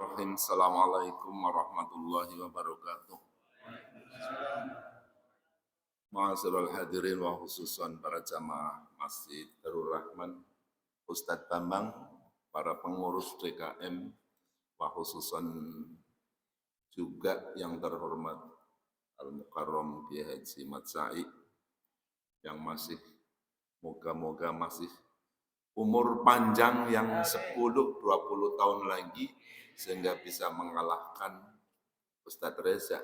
Bismillahirrahmanirrahim. Assalamualaikum warahmatullahi wabarakatuh. Ma'asyiral hadirin wa khususan para jamaah Masjid Darul Rahman, Ustadz Bambang, para pengurus DKM, wa khususan juga yang terhormat Al-Mukarram Kiai Haji Mat Said yang masih moga-moga masih umur panjang yang 10-20 tahun lagi sehingga bisa mengalahkan Ustadz Reza.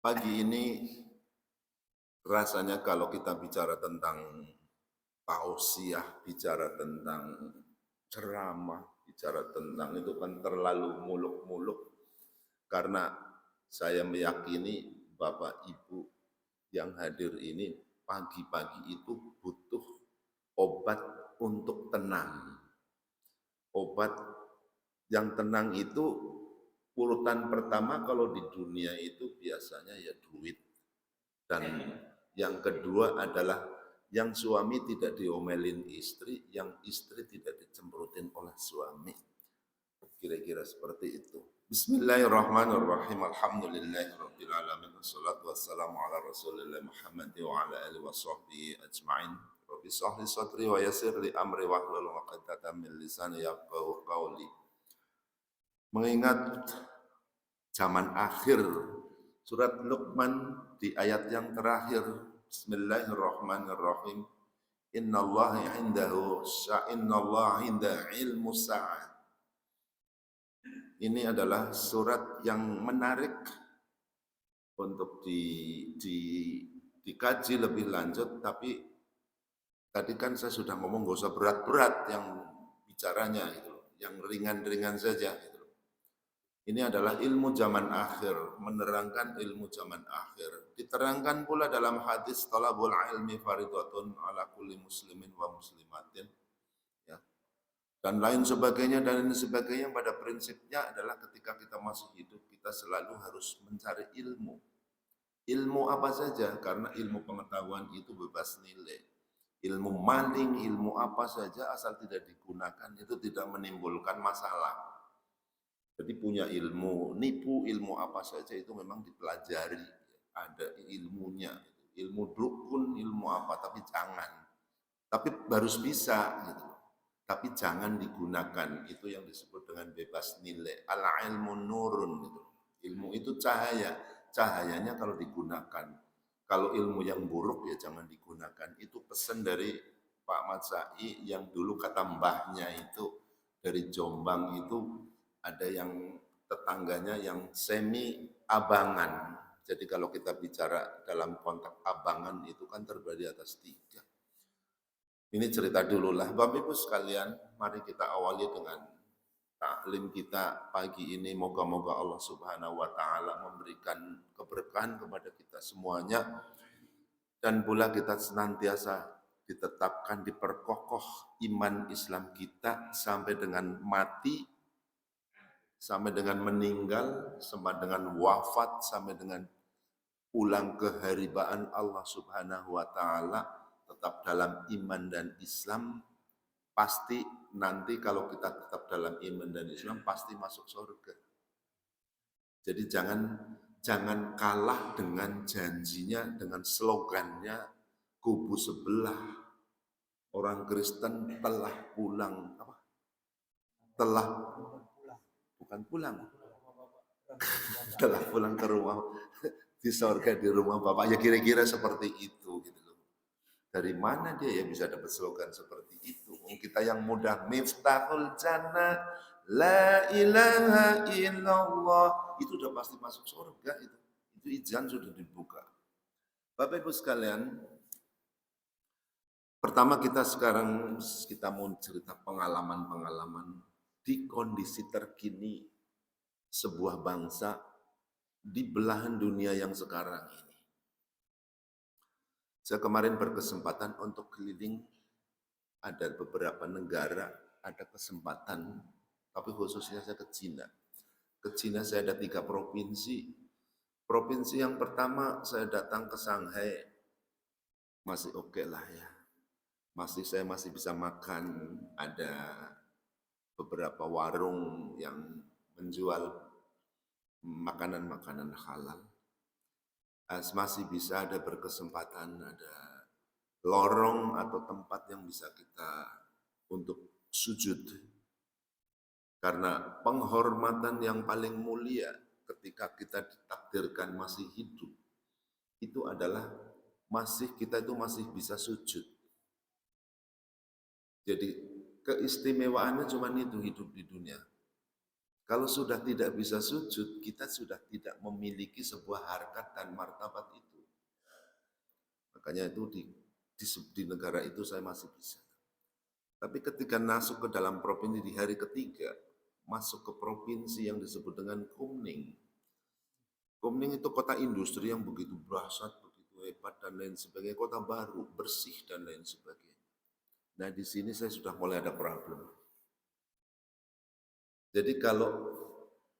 Pagi ini rasanya kalau kita bicara tentang tausiah, bicara tentang ceramah, bicara tentang itu kan terlalu muluk-muluk. Karena saya meyakini Bapak Ibu yang hadir ini pagi-pagi itu butuh obat untuk tenang. Obat yang tenang itu urutan pertama kalau di dunia itu biasanya ya duit. Dan yang kedua adalah yang suami tidak diomelin istri, yang istri tidak dicemberutin oleh suami. Kira-kira seperti itu. Bismillahirrahmanirrahim. Alhamdulillahirabbil alamin. Wassalatu wassalamu ala Rasulillah Muhammad wa ala alihi washabbihi ajmain. Rabbi shrah li sadri wa yassir li amri wahlul 'uqdatam min lisani yafqahu qawli. Mengingat zaman akhir, surat Luqman di ayat yang terakhir, Bismillahirrahmanirrahim. Innallaha inda ilmu sa'ah. Ini adalah surat yang menarik untuk dikaji lebih lanjut, tapi tadi kan saya sudah ngomong gak usah berat-berat yang bicaranya, gitu, yang ringan-ringan saja. Gitu. Ini adalah ilmu zaman akhir, menerangkan ilmu zaman akhir. Diterangkan pula dalam hadis talabul ilmi faridatun ala kulli muslimin wa muslimatin. Ya. Dan lain sebagainya, pada prinsipnya adalah ketika kita masih hidup, kita selalu harus mencari ilmu. Ilmu apa saja, karena ilmu pengetahuan itu bebas nilai. Ilmu maling, ilmu apa saja asal tidak digunakan itu tidak menimbulkan masalah. Jadi punya ilmu, nipu ilmu apa saja itu memang dipelajari, ada ilmunya. Ilmu dukun, ilmu apa, tapi jangan. Tapi harus bisa, gitu. Tapi jangan digunakan, itu yang disebut dengan bebas nilai. Al-ilmu nurun, gitu. Ilmu itu cahaya, cahayanya kalau digunakan. Kalau ilmu yang buruk ya jangan digunakan. Itu pesan dari Pak Matsai yang dulu kata mbahnya itu dari Jombang itu ada yang tetangganya yang semi abangan. Jadi kalau kita bicara dalam konteks abangan itu kan terbagi atas 3. Ini cerita dulu lah. Bapak Ibu sekalian, mari kita awali dengan taklim kita pagi ini. Moga-moga Allah Subhanahu wa taala memberikan keberkahan kepada kita semuanya. Dan pula kita senantiasa ditetapkan, diperkokoh iman Islam kita sampai dengan mati, sampai dengan meninggal, sampai dengan wafat, sampai dengan pulang ke haribaan Allah Subhanahu wa taala, tetap dalam iman dan Islam. Pasti nanti kalau kita tetap dalam iman dan Islam pasti masuk surga. Jadi jangan kalah dengan janjinya, dengan slogannya kubu sebelah. Orang Kristen telah pulang apa? Telah bukan pulang. Telah pulang ke rumah di surga di rumah Bapak. Ya kira-kira seperti itu gitu loh. Dari mana dia ya bisa dapat slogan seperti itu? Kita yang mudah miftahul jannah la ilaha illallah itu udah pasti masuk surga itu. Itu izin sudah dibuka. Bapak Ibu sekalian, pertama kita mau cerita pengalaman-pengalaman di kondisi terkini sebuah bangsa di belahan dunia yang sekarang ini. Saya kemarin berkesempatan untuk keliling, ada beberapa negara, ada kesempatan, tapi khususnya saya ke Cina. Ke Cina saya ada 3 provinsi. Provinsi yang pertama saya datang ke Shanghai, masih oke lah ya. Saya masih bisa makan, ada beberapa warung yang menjual makanan-makanan halal. Masih bisa ada berkesempatan, ada lorong atau tempat yang bisa kita untuk sujud. Karena penghormatan yang paling mulia ketika kita ditakdirkan masih hidup, itu adalah kita itu masih bisa sujud. Jadi keistimewaannya cuma itu hidup di dunia. Kalau sudah tidak bisa sujud, kita sudah tidak memiliki sebuah harkat dan martabat itu. Makanya itu di negara itu saya masih bisa. Tapi ketika masuk ke dalam provinsi di hari ketiga, masuk ke provinsi yang disebut dengan Kumning. Kumning itu kota industri yang begitu dahsyat, begitu hebat dan lain sebagainya, kota baru, bersih dan lain sebagainya. Nah di sini saya sudah mulai ada problem. Jadi kalau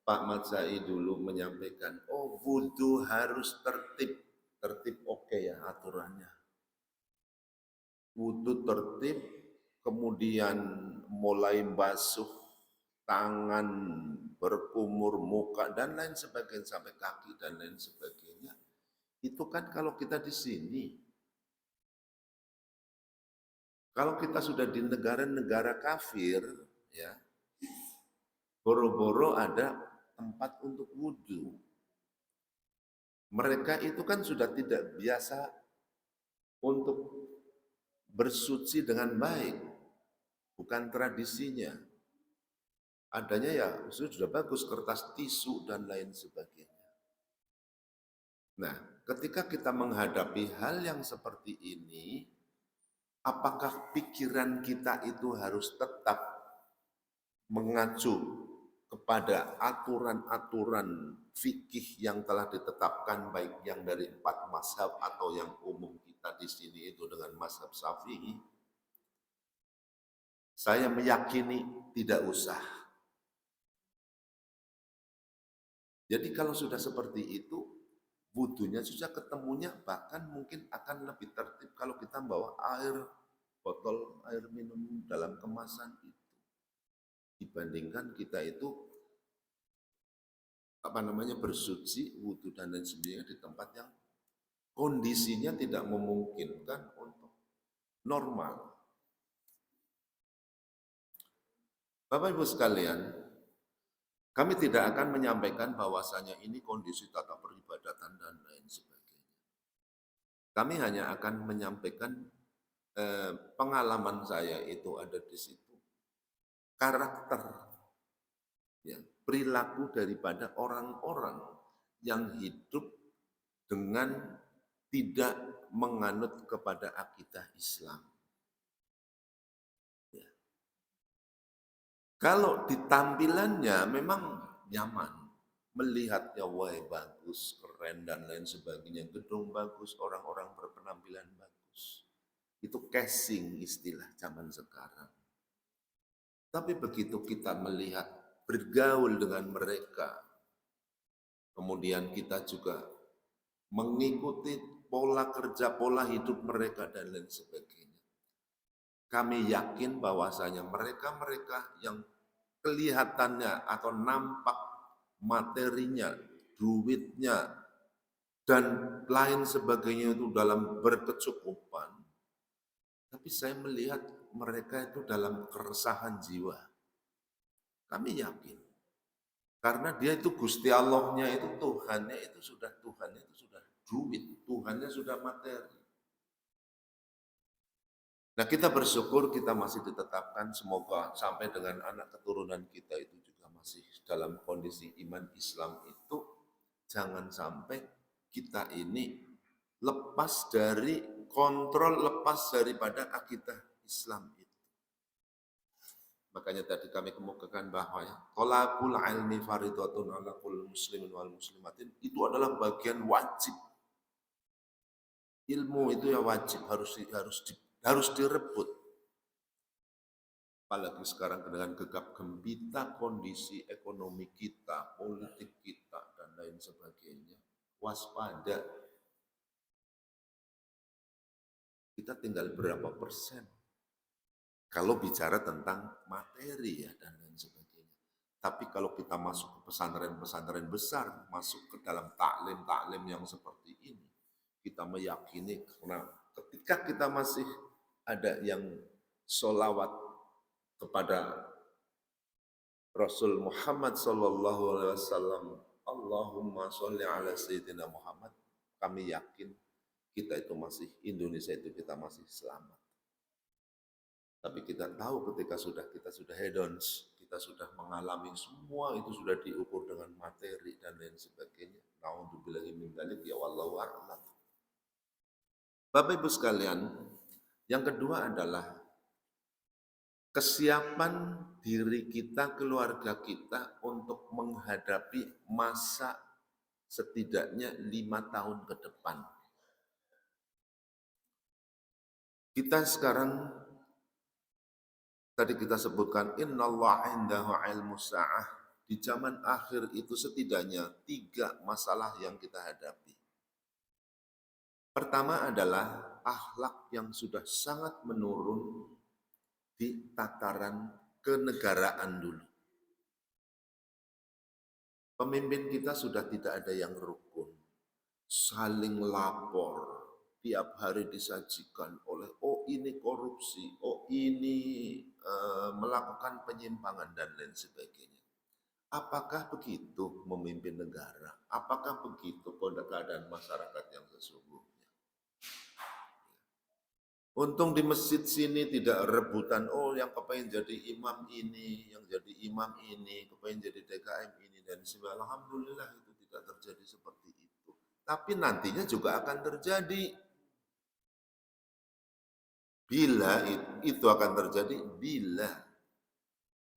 Pak Matsai dulu menyampaikan, oh wudhu harus tertib, oke ya aturannya. Wudhu tertib, kemudian mulai basuh tangan, berkumur muka dan lain sebagainya sampai kaki dan lain sebagainya. Itu kan kalau kita di sini. Kalau kita sudah di negara-negara kafir, ya, boro-boro ada tempat untuk wudhu. Mereka itu kan sudah tidak biasa untuk bersuci dengan baik, bukan tradisinya. Adanya ya sudah bagus, kertas tisu dan lain sebagainya. Nah, ketika kita menghadapi hal yang seperti ini, apakah pikiran kita itu harus tetap mengacu kepada aturan-aturan fikih yang telah ditetapkan baik yang dari 4 mazhab atau yang umum kita di sini itu dengan mazhab Syafi'i? Saya meyakini tidak usah. Jadi kalau sudah seperti itu, wudhunya susah ketemunya, bahkan mungkin akan lebih tertib kalau kita bawa botol air minum dalam kemasan itu. Dibandingkan kita itu bersuci, wudhu dan lain sebagainya di tempat yang kondisinya tidak memungkinkan untuk normal. Bapak Ibu sekalian, kami tidak akan menyampaikan bahwasanya ini kondisi tata peribadatan dan lain sebagainya. Kami hanya akan menyampaikan pengalaman saya itu ada di situ. Karakter, ya, perilaku daripada orang-orang yang hidup dengan tidak menganut kepada akidah Islam. Ya. Kalau di tampilannya memang nyaman, melihatnya wah bagus, keren dan lain sebagainya, gedung bagus, orang-orang berpenampilan bagus. Itu casing istilah zaman sekarang. Tapi begitu kita melihat bergaul dengan mereka, kemudian kita juga mengikuti pola kerja, pola hidup mereka dan lain sebagainya. Kami yakin bahwasanya mereka-mereka yang kelihatannya atau nampak materinya, duitnya, dan lain sebagainya itu dalam berkecukupan, tapi saya melihat mereka itu dalam keresahan jiwa. Kami yakin. Karena dia itu Gusti Allahnya itu Tuhannya itu sudah duit, Tuhannya sudah materi. Nah kita bersyukur kita masih ditetapkan semoga sampai dengan anak keturunan kita itu juga masih dalam kondisi iman Islam itu jangan sampai kita ini lepas dari kontrol, lepas daripada akidah Islam itu. Makanya tadi kami kemukakan bahwa ya, thalabul ilmi faridatun ala kulli muslimin wal muslimatin itu adalah bagian wajib. Ilmu itu ya wajib harus direbut. Apalagi sekarang dengan gegap gempita kondisi ekonomi kita, politik kita dan lain sebagainya. Waspada. Kita tinggal berapa persen? Kalau bicara tentang materi ya dan lain sebagainya. Tapi kalau kita masuk ke pesantren-pesantren besar, masuk ke dalam taklim-taklim yang seperti ini, kita meyakini karena ketika kita masih ada yang sholawat kepada Rasul Muhammad Sallallahu Alaihi Wasallam, Allahumma sholli ala Sayyidina Muhammad, kami yakin kita itu masih, Indonesia itu kita masih selamat. Tapi kita tahu ketika kita sudah hedons, kita sudah mengalami semua itu sudah diukur dengan materi dan lain sebagainya. Na'udzubillahi min dzalik, ya wallahu a'lam. Bapak Ibu sekalian, yang kedua adalah kesiapan diri kita, keluarga kita untuk menghadapi masa setidaknya 5 tahun ke depan. Kita sekarang, tadi kita sebutkan, innallaha indahu ilmu sa'ah. Di zaman akhir itu setidaknya 3 masalah yang kita hadapi. Pertama adalah akhlak yang sudah sangat menurun di tataran kenegaraan dulu. Pemimpin kita sudah tidak ada yang rukun, saling lapor, tiap hari disajikan oleh ini korupsi, ini melakukan penyimpangan dan lain sebagainya. Apakah begitu memimpin negara? Apakah begitu keadaan masyarakat yang sesungguhnya? Untung di masjid sini tidak rebutan, yang kepengen jadi imam ini, yang jadi imam ini, kepengen jadi DKM ini, dan sebagainya. Alhamdulillah itu tidak terjadi seperti itu. Tapi nantinya juga akan terjadi. Bila itu akan terjadi, bila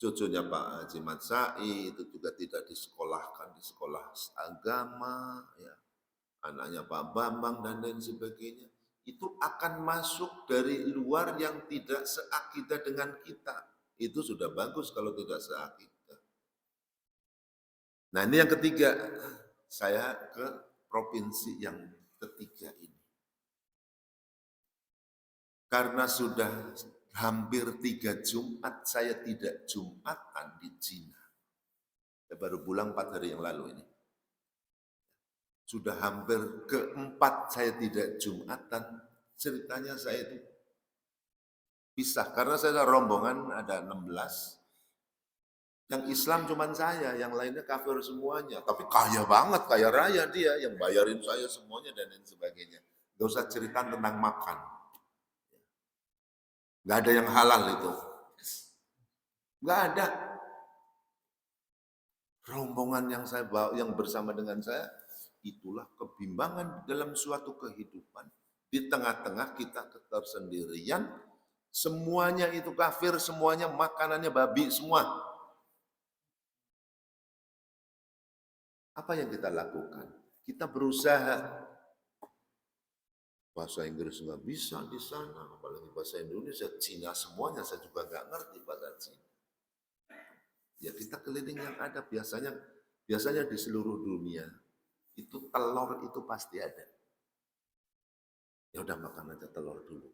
cucunya Pak Haji Mat Said itu juga tidak disekolahkan di sekolah agama, ya, anaknya Pak Bambang dan lain sebagainya, itu akan masuk dari luar yang tidak seakidah dengan kita. Itu sudah bagus kalau tidak seakidah. Nah ini yang ketiga, saya ke provinsi yang ketiga ini. Karena sudah hampir 3 Jumat saya tidak Jumatan di Cina. Saya baru pulang 4 hari yang lalu ini. Sudah hampir keempat saya tidak Jumatan. Ceritanya saya itu pisah. Karena saya rombongan ada 16. Yang Islam cuma saya, yang lainnya kafir semuanya. Tapi kaya banget, kaya raya dia. Yang bayarin saya semuanya dan lain sebagainya. Gak usah cerita tentang makan. Gak ada yang halal itu. Gak ada. Rombongan yang saya bawa, yang bersama dengan saya, itulah kebimbangan dalam suatu kehidupan. Di tengah-tengah kita ketersendirian, semuanya itu kafir, semuanya makanannya babi semua. Apa yang kita lakukan? Kita berusaha. Bahasa Inggris nggak bisa di sana, apalagi bahasa Indonesia, Cina semuanya saya juga nggak ngerti bahasa Cina. Ya kita keliling yang ada, biasanya di seluruh dunia itu telur itu pasti ada. Ya udah makan aja telur dulu.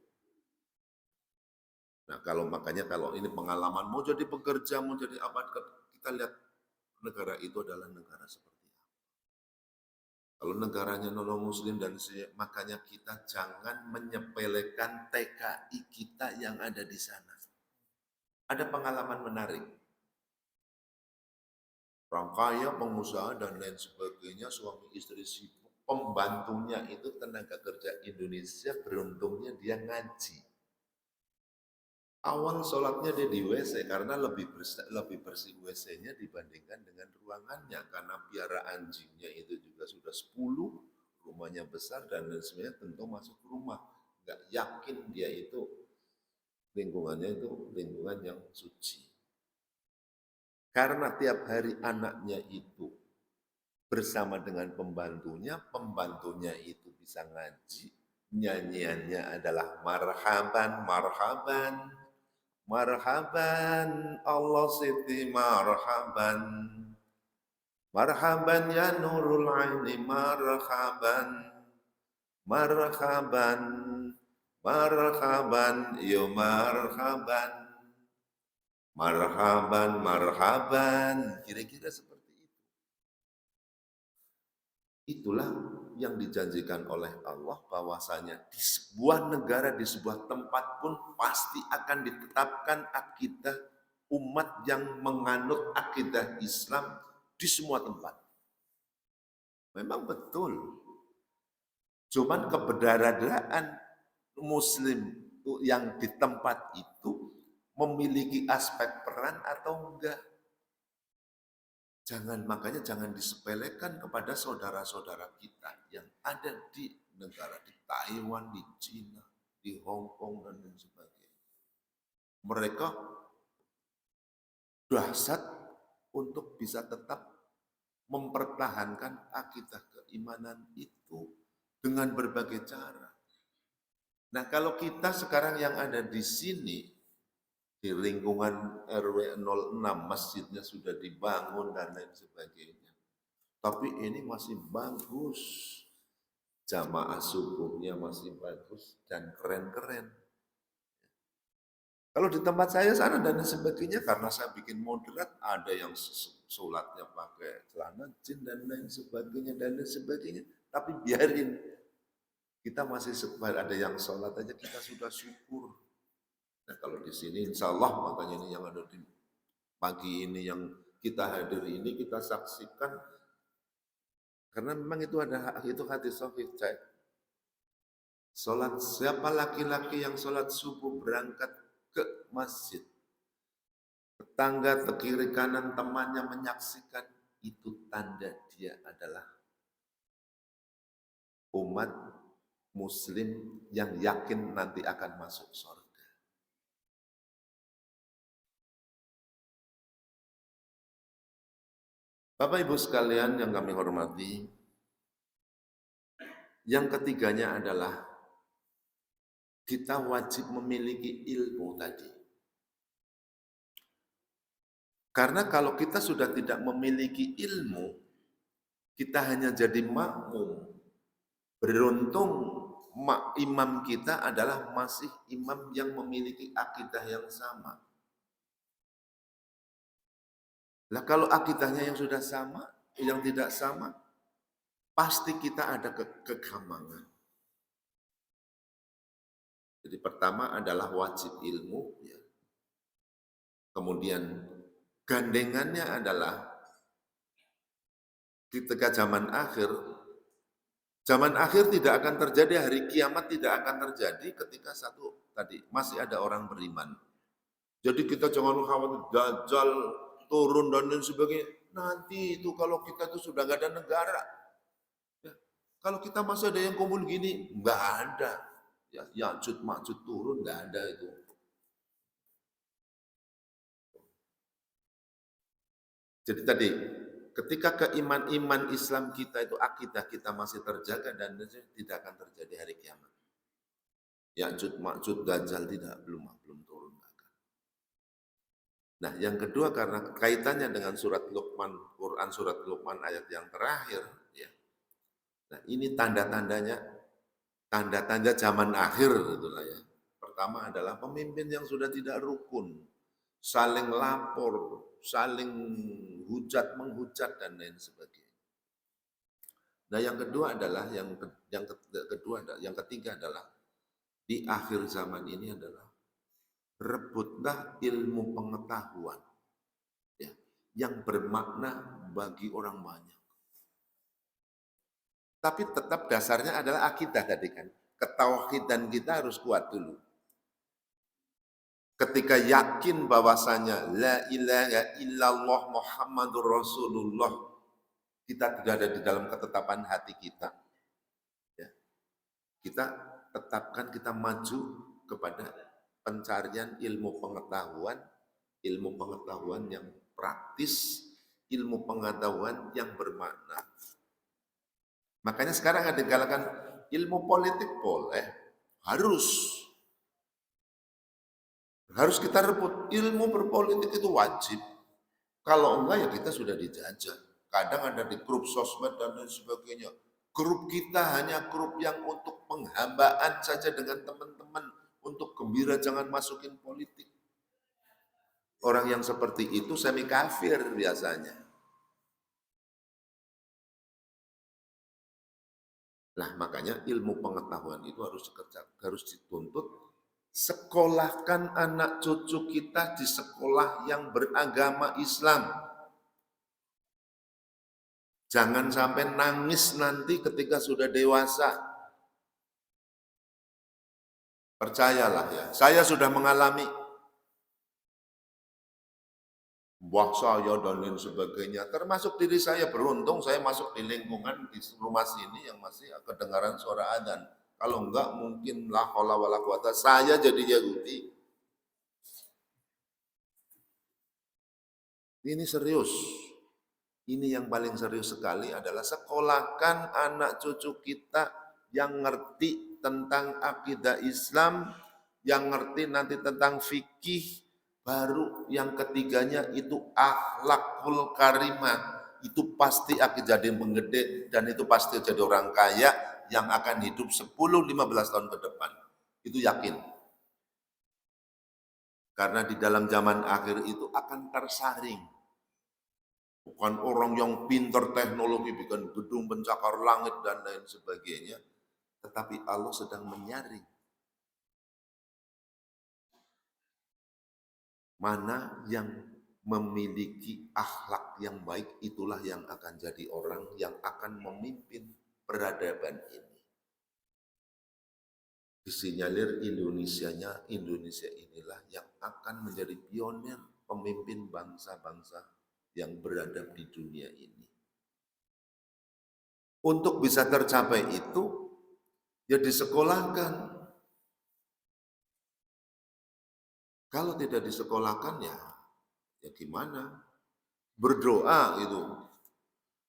Nah makanya kalau ini pengalaman mau jadi pekerja, mau jadi apa, kita lihat negara itu adalah negara seperti apa. Kalau negaranya non-muslim dan makanya kita jangan menyepelekan TKI kita yang ada di sana. Ada pengalaman menarik. Orang kaya, pengusaha dan lain sebagainya, suami istri sibuk, pembantunya itu tenaga kerja Indonesia, beruntungnya dia ngaji. Awal sholatnya dia di WC karena lebih bersih WC-nya dibandingkan dengan ruangannya, karena piara anjingnya itu juga sudah 10, rumahnya besar dan lain sebagainya, tentu masuk rumah. Nggak yakin dia itu lingkungannya itu lingkungan yang suci. Karena tiap hari anaknya itu bersama dengan pembantunya itu bisa ngaji, nyanyiannya adalah marhaban, marhaban, marhaban, Allah Siti marhaban, marhaban ya nurul aini, marhaban, marhaban, marhaban, yo marhaban. Marhaban, marhaban, kira-kira seperti itu. Itulah yang dijanjikan oleh Allah bahwasanya di sebuah negara, di sebuah tempat pun pasti akan ditetapkan akidah umat yang menganut akidah Islam di semua tempat. Memang betul. Cuman keberadaan Muslim yang di tempat itu memiliki aspek peran atau enggak. Makanya jangan disepelekan kepada saudara-saudara kita yang ada di negara, di Taiwan, di Cina, di Hong Kong, dan lain sebagainya. Mereka dahsyat untuk bisa tetap mempertahankan akidah keimanan itu dengan berbagai cara. Nah, kalau kita sekarang yang ada di sini, di lingkungan RW 06, masjidnya sudah dibangun dan lain sebagainya. Tapi ini masih bagus. Jamaah subuhnya masih bagus dan keren-keren. Kalau di tempat saya sana dan sebagainya, karena saya bikin moderat, ada yang sholatnya pakai celana jin dan lain sebagainya, dan lain sebagainya. Tapi biarin, kita masih ada yang sholat aja, kita sudah syukur. Nah, kalau di sini insya Allah, makanya ini yang ada di pagi ini yang kita hadiri ini, kita saksikan, karena memang itu ada itu hadis sahih. Sholat, siapa laki-laki yang sholat subuh berangkat ke masjid, tetangga kiri kanan temannya menyaksikan, itu tanda dia adalah umat muslim yang yakin nanti akan masuk surga. Bapak Ibu sekalian yang kami hormati, yang ketiganya adalah kita wajib memiliki ilmu tadi. Karena kalau kita sudah tidak memiliki ilmu, kita hanya jadi makmum. Beruntung imam kita adalah masih imam yang memiliki akidah yang sama. Nah, kalau akidahnya yang sudah sama, yang tidak sama, pasti kita ada kegamangan. Jadi pertama adalah wajib ilmu, ya. Kemudian gandengannya adalah ketika zaman akhir tidak akan terjadi, hari kiamat tidak akan terjadi ketika masih ada orang beriman. Jadi kita jangan khawatir Dajjal turun dan lain sebagainya. Nanti itu kalau kita itu sudah nggak ada negara. Ya. Kalau kita masih ada yang kumpul gini, nggak ada. Ya, Ya'juj Ma'juj turun, nggak ada itu. Jadi tadi, ketika keiman Islam kita itu, akidah kita masih terjaga dan tidak akan terjadi hari kiamat. Ya'juj Ma'juj Dajjal belum turun. Nah, yang kedua karena kaitannya dengan surat Luqman, Quran surat Luqman ayat yang terakhir, ya. Nah, ini tanda-tandanya, tanda-tanda zaman akhir itulah ya. Pertama adalah pemimpin yang sudah tidak rukun, saling lapor, saling hujat menghujat dan lain sebagainya. Nah, yang kedua adalah yang ketiga adalah di akhir zaman ini adalah rebutlah ilmu pengetahuan, ya, yang bermakna bagi orang banyak. Tapi tetap dasarnya adalah akidah tadi kan. Ketauhidan kita harus kuat dulu. Ketika yakin bahwasanya la ilaha illallah Muhammadur Rasulullah, kita tidak ada di dalam ketetapan hati kita. Ya. Kita tetapkan, kita maju kepada pencarian ilmu pengetahuan yang praktis, ilmu pengetahuan yang bermakna. Makanya sekarang ada digalakan ilmu politik boleh, harus kita rebut. Ilmu berpolitik itu wajib. Kalau enggak ya kita sudah dijajah. Kadang ada di grup sosmed dan lain sebagainya. Grup kita hanya grup yang untuk penghambaan saja dengan teman-teman, untuk gembira, jangan masukin politik. Orang yang seperti itu semi kafir biasanya. Nah, makanya ilmu pengetahuan itu harus dituntut. Sekolahkan anak cucu kita di sekolah yang beragama Islam. Jangan sampai nangis nanti ketika sudah dewasa. Percayalah ya, saya sudah mengalami buah saya dan lain sebagainya. Termasuk diri saya, beruntung saya masuk di lingkungan di rumah sini yang masih kedengaran suara adzan. Kalau enggak mungkin la haula wala quwata saya jadi Yahudi. Ini serius. Ini yang paling serius sekali adalah sekolahkan anak cucu kita yang ngerti tentang akidah Islam, yang ngerti nanti tentang fikih, baru yang ketiganya itu akhlakul karimah. Itu pasti akan jadi penggede dan itu pasti jadi orang kaya yang akan hidup 10-15 tahun ke depan. Itu yakin. Karena di dalam zaman akhir itu akan tersaring. Bukan orang yang pintar teknologi, bikin gedung pencakar langit dan lain sebagainya. Tetapi Allah sedang menyaring. Mana yang memiliki akhlak yang baik, itulah yang akan jadi orang yang akan memimpin peradaban ini. Disinyalir Indonesia inilah yang akan menjadi pionir pemimpin bangsa-bangsa yang beradab di dunia ini. Untuk bisa tercapai itu, ya disekolahkan. Kalau tidak disekolahkan ya gimana? Berdoa itu.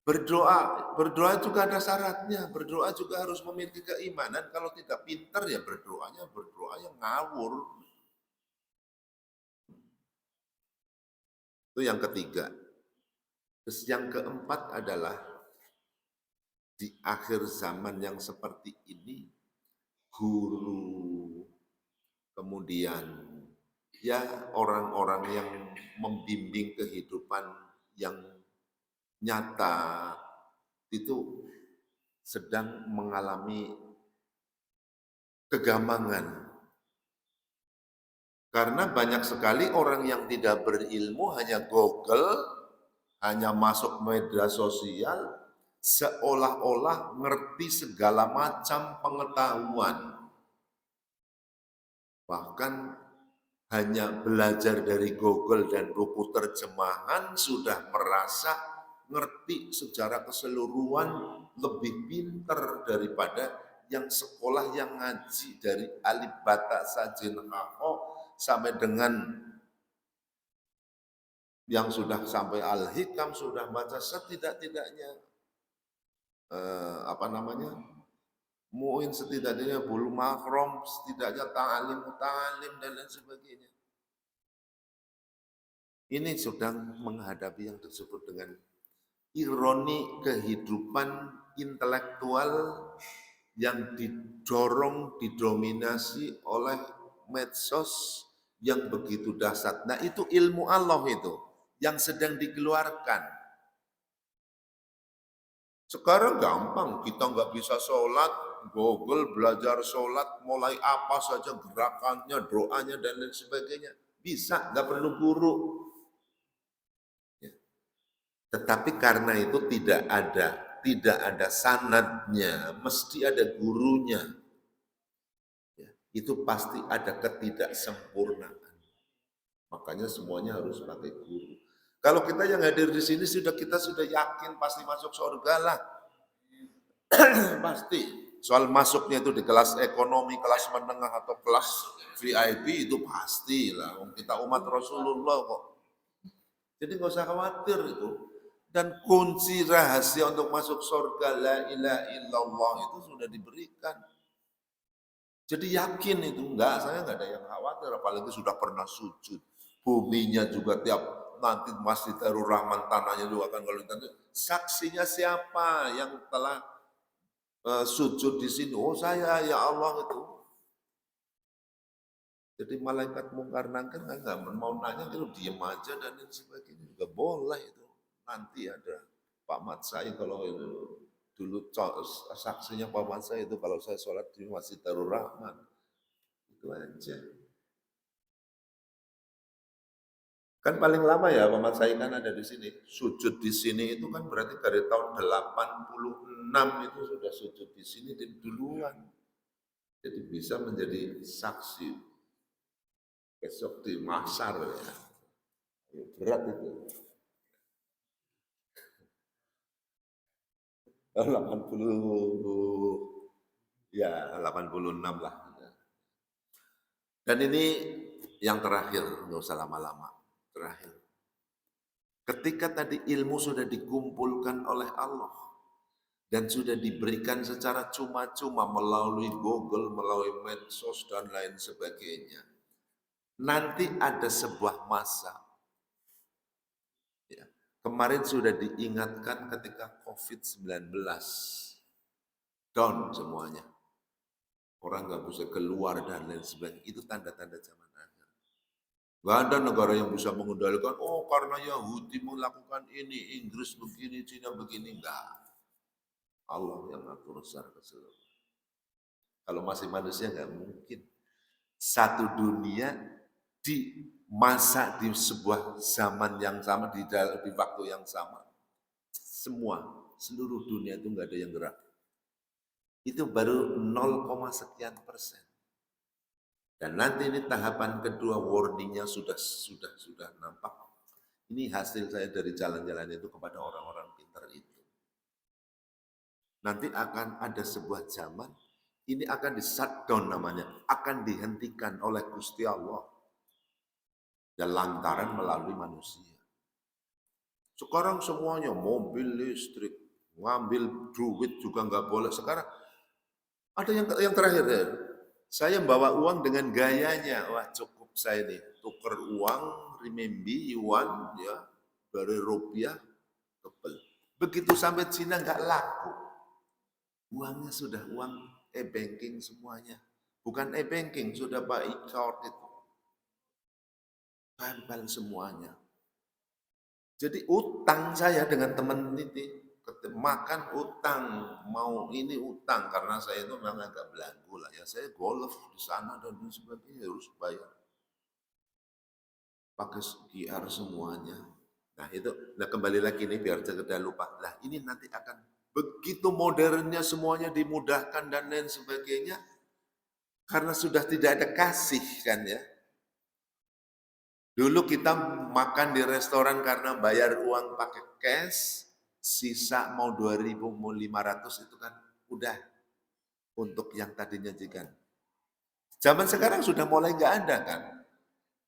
Berdoa juga ada syaratnya. Berdoa juga harus memiliki keimanan. Kalau tidak pintar ya berdoa yang ngawur. Itu yang ketiga. Terus yang keempat adalah di akhir zaman yang seperti ini, guru, kemudian ya orang-orang yang membimbing kehidupan yang nyata itu sedang mengalami kegambangan. Karena banyak sekali orang yang tidak berilmu hanya Google, hanya masuk media sosial, seolah-olah ngerti segala macam pengetahuan. Bahkan hanya belajar dari Google dan buku terjemahan sudah merasa ngerti secara keseluruhan lebih pinter daripada yang sekolah yang ngaji dari alif bata sajin haho sampai dengan yang sudah sampai al-hikam sudah baca setidak-tidaknya muin setidaknya bulu makrom, setidaknya ta'alim dan lain sebagainya. Ini sedang menghadapi yang disebut dengan ironi kehidupan intelektual yang didorong, didominasi oleh medsos yang begitu dahsyat. Nah itu ilmu Allah itu yang sedang dikeluarkan. Sekarang gampang, kita nggak bisa sholat, Google belajar sholat, mulai apa saja gerakannya, doanya, dan lain sebagainya. Bisa, nggak perlu guru. Ya. Tetapi karena itu tidak ada sanadnya, mesti ada gurunya. Ya. Itu pasti ada ketidaksempurnaan. Makanya semuanya harus pakai guru. Kalau kita yang hadir di sini kita sudah yakin pasti masuk surga lah. Pasti. Soal masuknya itu di kelas ekonomi, kelas menengah atau kelas VIP itu pasti lah. Kita umat Rasulullah kok. Jadi nggak usah khawatir itu. Dan kunci rahasia untuk masuk surga la ilaha illallah itu sudah diberikan. Jadi yakin itu, saya nggak ada yang khawatir, apalagi sudah pernah sujud. Buminya juga tiap nanti Masjid Darul Rahman tanahnya juga akan kalau nanti saksinya siapa yang telah sujud di sini? Oh saya ya Allah itu. Jadi malaikat mungkar nangkir nggak mau nanya, kalau diem aja dan lain sebagainya juga boleh itu. Nanti ada Pak Mat saya kalau itu dulu saksinya Pak Mat saya itu kalau saya sholat di Masjid Darul Rahman itu aja. Kan paling lama ya Pak Mat saya kan ada di sini. Sujud di sini itu kan berarti dari tahun 86 itu sudah sujud di sini duluan. Jadi bisa menjadi saksi besok di Masar ya. Berat itu. 80 ya 86 lah. Dan ini yang terakhir, nggak usah lama-lama. Terakhir. Ketika tadi ilmu sudah dikumpulkan oleh Allah dan sudah diberikan secara cuma-cuma melalui Google, melalui medsos dan lain sebagainya. Nanti ada sebuah masa. Ya, kemarin sudah diingatkan ketika COVID-19. Down semuanya. Orang nggak bisa keluar dan lain sebagainya. Itu tanda-tanda zaman akhir. Nggak ada negara yang bisa mengendalikan, oh karena Yahudi melakukan ini, Inggris begini, Cina begini. Enggak. Allah yang ngatur secara keseluruhan. Kalau masih manusia nggak mungkin. Satu dunia di masa di sebuah zaman yang sama, di waktu yang sama. Semua, seluruh dunia itu nggak ada yang gerak. Itu baru 0, sekian persen. Dan nanti ini tahapan kedua warningnya sudah nampak. Ini hasil saya dari jalan-jalan itu kepada orang-orang pintar itu. Nanti akan ada sebuah zaman, ini akan di-shutdown namanya, akan dihentikan oleh Gusti Allah. Dan lantaran melalui manusia. Sekarang semuanya mobil listrik, ngambil duit juga nggak boleh. Sekarang ada yang terakhir ya. Saya bawa uang dengan gayanya, wah cukup saya nih, tuker uang, renminbi, yuan, ya dari rupiah, tebel. Begitu sampai Cina nggak laku, uangnya sudah uang e-banking semuanya, bukan e-banking, sudah by card itu, tempel semuanya. Jadi utang saya dengan teman ini, makan utang, mau ini utang, karena saya itu memang agak belagu lah ya, saya golf di sana dan sebagainya harus bayar. Pakai QR semuanya. Nah itu, nah kembali lagi nih biar tidak lupa. Nah ini nanti akan begitu modernnya semuanya dimudahkan dan lain sebagainya, karena sudah tidak ada kasih kan ya. Dulu kita makan di restoran karena bayar uang pakai cash, sisa mau 2.000 mau 500 itu kan udah untuk yang tadi nyajikan. Zaman sekarang sudah mulai nggak ada kan.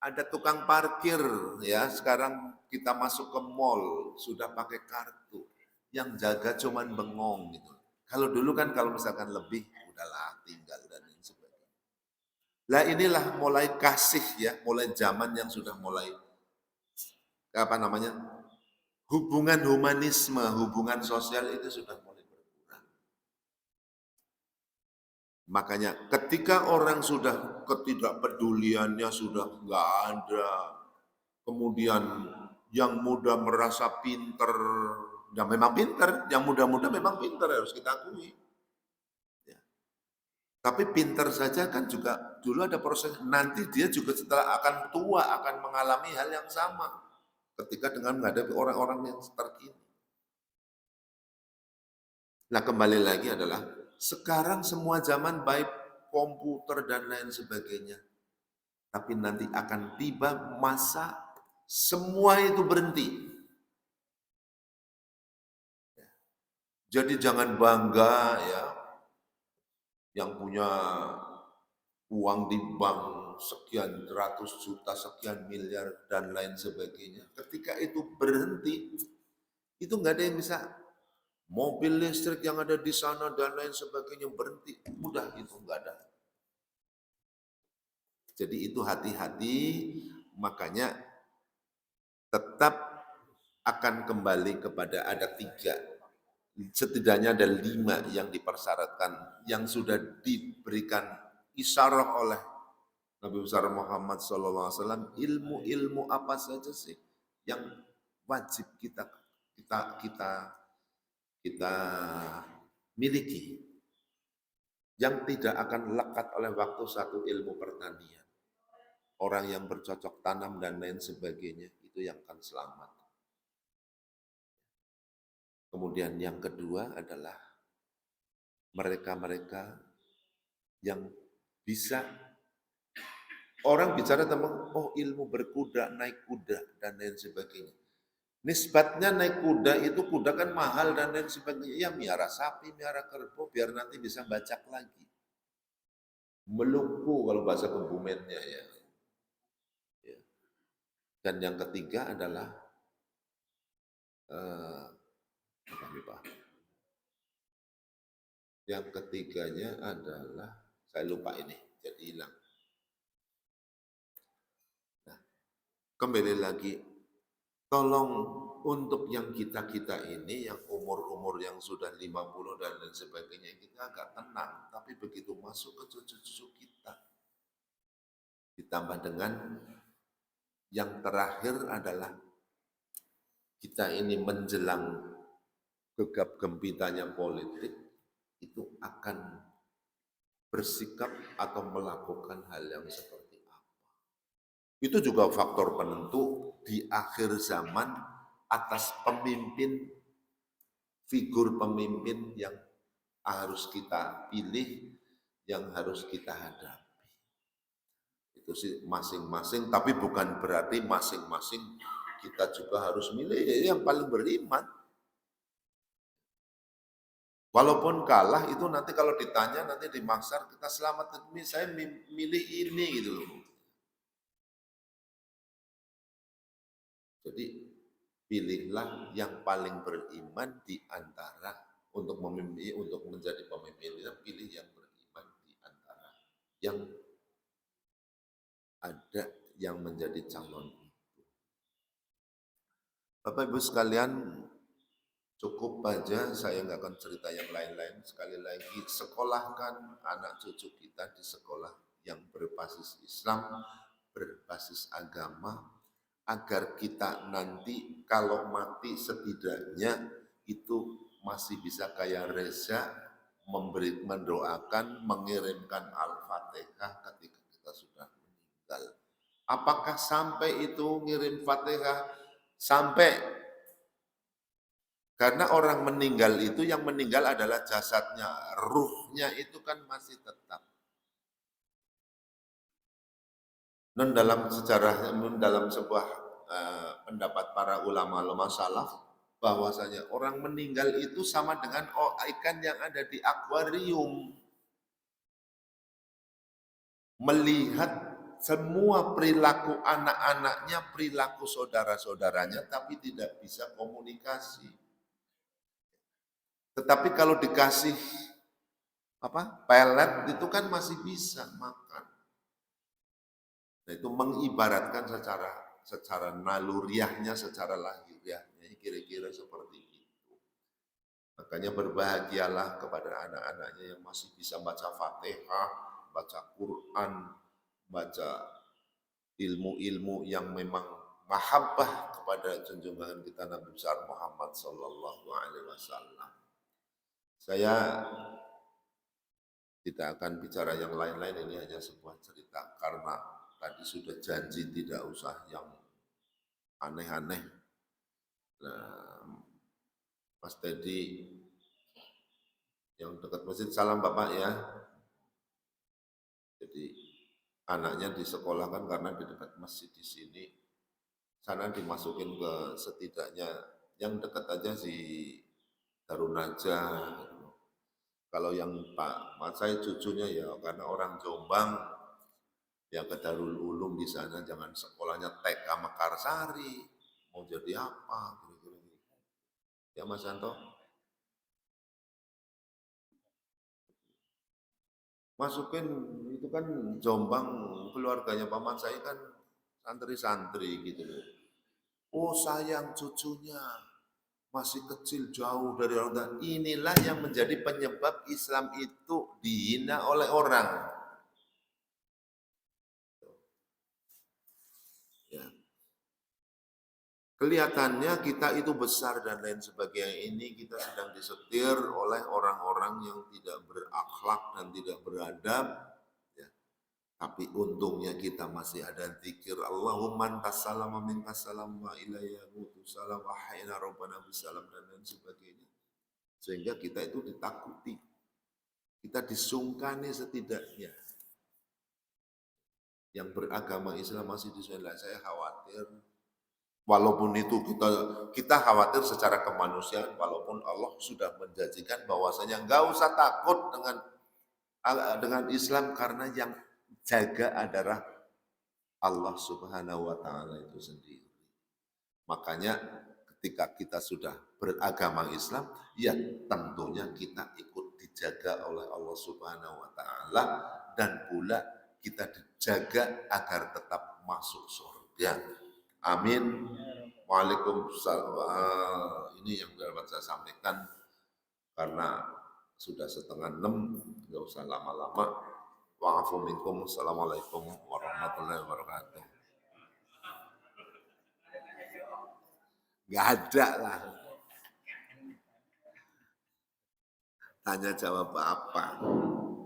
Ada tukang parkir ya, sekarang kita masuk ke mall sudah pakai kartu. Yang jaga cuman bengong gitu. Kalau dulu kan kalau misalkan lebih udahlah tinggal dan lain sebagainya. Lah inilah mulai kasih ya, mulai zaman yang sudah mulai apa namanya? Hubungan humanisme, hubungan sosial itu sudah mulai berkurang. Makanya ketika orang sudah ketidakpeduliannya sudah nggak ada, kemudian yang muda merasa pinter, ya memang pinter, yang muda-muda memang pinter harus kita akui. Ya. Tapi pinter saja kan juga dulu ada proses, nanti dia juga setelah akan tua akan mengalami hal yang sama ketika dengan menghadapi orang-orang yang terkini. Nah kembali lagi adalah sekarang semua zaman baik komputer dan lain sebagainya. Tapi nanti akan tiba masa semua itu berhenti. Jadi jangan bangga ya yang punya uang di bank sekian ratus juta, sekian miliar dan lain sebagainya. Ketika itu berhenti, itu nggak ada yang bisa. Mobil listrik yang ada di sana dan lain sebagainya berhenti, udah itu nggak ada. Jadi itu hati-hati, makanya tetap akan kembali kepada ada 3, setidaknya ada 5 yang dipersyaratkan, yang sudah diberikan isyarah oleh Nabi besar Muhammad SAW, ilmu-ilmu apa saja sih yang wajib kita kita miliki, yang tidak akan lekat oleh waktu, satu ilmu pertanian. Orang yang bercocok tanam dan lain sebagainya, itu yang akan selamat. Kemudian yang kedua adalah mereka-mereka yang bisa, orang bicara tentang ilmu berkuda, naik kuda, dan lain sebagainya. Nisbatnya naik kuda itu, kuda kan mahal dan lain sebagainya. Ya miara sapi, miara kerbau, biar nanti bisa bacak lagi. Meluku kalau bahasa Kebumennya ya. Ya. Dan yang ketiga adalah apa nih Pak? Yang ketiganya adalah, saya lupa ini, jadi hilang. Nah, kembali lagi, tolong untuk yang kita-kita ini, yang umur-umur yang sudah 50 dan lain sebagainya, kita agak tenang. Tapi begitu masuk ke cucu-cucu kita, ditambah dengan yang terakhir adalah kita ini menjelang gegap gempitanya politik, itu akan bersikap atau melakukan hal yang seperti apa. Itu juga faktor penentu di akhir zaman atas pemimpin, figur pemimpin yang harus kita pilih, yang harus kita hadapi. Itu sih masing-masing, tapi bukan berarti masing-masing kita juga harus milih yang paling beriman. Walaupun kalah itu nanti kalau ditanya nanti di mahsyar, kita selamat, ini saya milih ini gitu loh. Jadi pilihlah yang paling beriman di antara, untuk memimpin, untuk menjadi pemimpin, pilih yang beriman di antara yang ada yang menjadi calon itu. Bapak Ibu sekalian, cukup aja, saya nggak akan cerita yang lain-lain. Sekali lagi, sekolahkan anak cucu kita di sekolah yang berbasis Islam, berbasis agama, agar kita nanti kalau mati setidaknya itu masih bisa kayak Reza, mendoakan, mengirimkan Al-Fatihah ketika kita sudah meninggal. Apakah sampai itu ngirim Fatihah? Sampai. Karena orang meninggal itu, yang meninggal adalah jasadnya, ruhnya itu kan masih tetap. Dan dalam sejarah, dalam sebuah pendapat para ulama salaf, bahwasanya orang meninggal itu sama dengan ikan yang ada di akuarium. Melihat semua perilaku anak-anaknya, perilaku saudara-saudaranya, tapi tidak bisa komunikasi. Tetapi kalau dikasih pelet itu kan masih bisa makan. Nah, itu mengibaratkan secara naluriahnya, secara lahiriahnya, kira-kira seperti itu. Makanya berbahagialah kepada anak-anaknya yang masih bisa baca Fatihah, baca Quran, baca ilmu-ilmu yang memang mahabbah kepada junjungan kita Nabi besar Muhammad Sallallahu Alaihi Wasallam. Saya tidak akan bicara yang lain-lain, ini hanya sebuah cerita karena tadi sudah janji tidak usah yang aneh-aneh. Nah, Mas Teddy yang dekat masjid, salam Bapak ya. Jadi anaknya disekolahkan karena di dekat masjid di sini, sana dimasukin ke setidaknya yang dekat aja si Darun Najah. Kalau yang Mas saya cucunya ya karena orang Jombang, yang ke Darul Ulum di sana, jangan sekolahnya TK Mekarsari, mau jadi apa kira-kira gitu. Ya Mas Santo, masukin itu kan Jombang, keluarganya paman saya kan santri-santri gitu loh. Oh sayang cucunya, masih kecil jauh dari orang tua. Inilah yang menjadi penyebab Islam itu dihina oleh orang. Kelihatannya kita itu besar dan lain sebagainya, ini kita sedang disetir oleh orang-orang yang tidak berakhlak dan tidak beradab. Ya. Tapi untungnya kita masih ada zikir. Allahumma antas salam wa minkas salam wa ilayya salam wa hayna rabbana bisalam dan lain sebagainya. Sehingga kita itu ditakuti. Kita disungkani setidaknya. Yang beragama Islam masih disungkani. Saya khawatir. Walaupun itu kita khawatir secara kemanusiaan, walaupun Allah sudah menjanjikan bahwasanya enggak usah takut dengan Islam karena yang jaga adalah Allah Subhanahu wa taala itu sendiri. Makanya ketika kita sudah beragama Islam, ya tentunya kita ikut dijaga oleh Allah Subhanahu wa taala dan pula kita dijaga agar tetap masuk surga. Amin. Waalaikumsalam. Ini yang dapat saya sampaikan karena sudah 5:30, nggak usah lama-lama. Wa'afu minkum. Assalamualaikum warahmatullahi wabarakatuh. Nggak ada lah. Tanya jawab apa?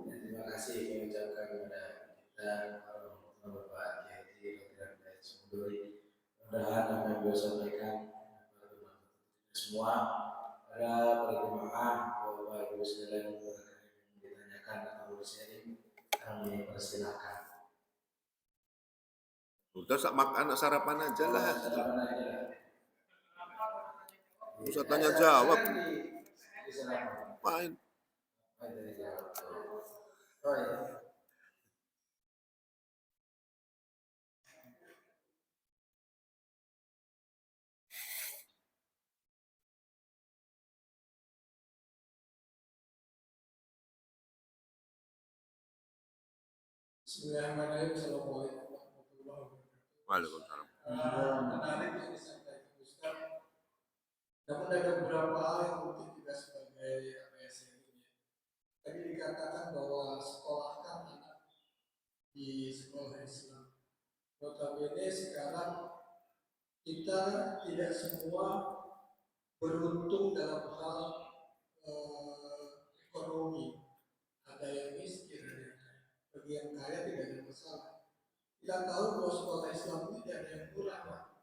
Terima kasih mengucapkan kepada kita Bapak Kiai dan Sumuduri. Mudah-mudahan apa yang beliau sampaikan semua para jemaah Bapak Ibu sekalian ditanyakan atau sharing kami persilakan. Udah makan sarapan aja lah. Usah tanya jawab. Main. Oh ya. Bismillahirrahmanirrahim. Assalamualaikum warahmatullahi wabarakatuh. Waalaikumsalam. Menarik yang disampaikan Ustaz. Namun ada beberapa hal yang mungkin kita sebagai sharing. Tadi dikatakan bahwa sekolahkan anak di sekolah Islam. Notabene sekarang kita tidak semua beruntung dalam hal ekonomi. Ada yang miskin, ada yang kaya. Bagi yang kaya tidak ada masalah. Kita tahu bahwa sekolah Islam ini tidak ada yang murah, Pak.